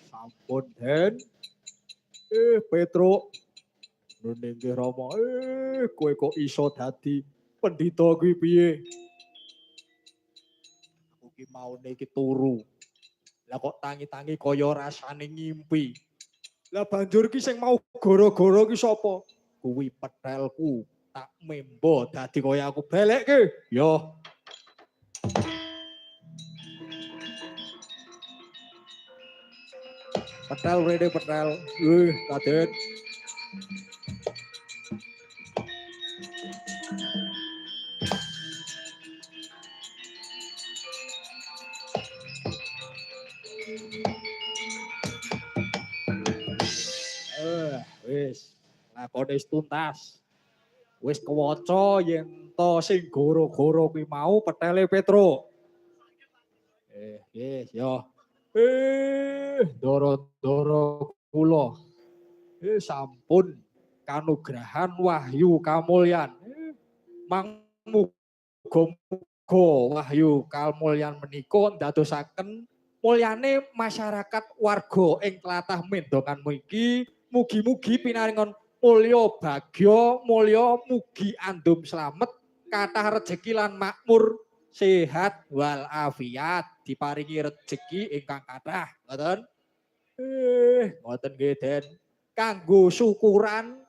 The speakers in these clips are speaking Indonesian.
Sampun Den. Petro. Nggih Rama. Kowe kok iso dadi pendhita kuwi piye? Aku ki maune iki turu. Lah kok tangi-tangi kaya rasane ngimpi. Lah banjur ki sing mau gara-gara ki sapa? Kuwi petelku. Tak membo dadi kaya aku belekke. Yo. Petel rene petel. Raden. Wis lakone tuntas. Wis kewaca yen to sing gara-gara kuwi mau petele Petro. Nggih, yo. Doro-doro kula. Sampun kanugrahan wahyu kamulyan. Muga-muga wahyu kamulyan menika ndadosaken mulyane masyarakat warga ing tlatah Mendongan mriki mugi-mugi pinaringan mulya bagya, mulya mugi andum slamet, kathah rejeki lan makmur, sehat wal afiat, diparingi rejeki ingkang kathah, ngoten. Ngoten nggih Den. Kanggo syukuran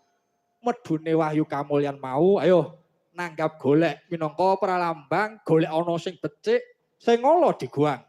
medune wahyu kamulyan mau, ayo nanggap golek minangka pralambang golek ana sing becik, sing ala diguang.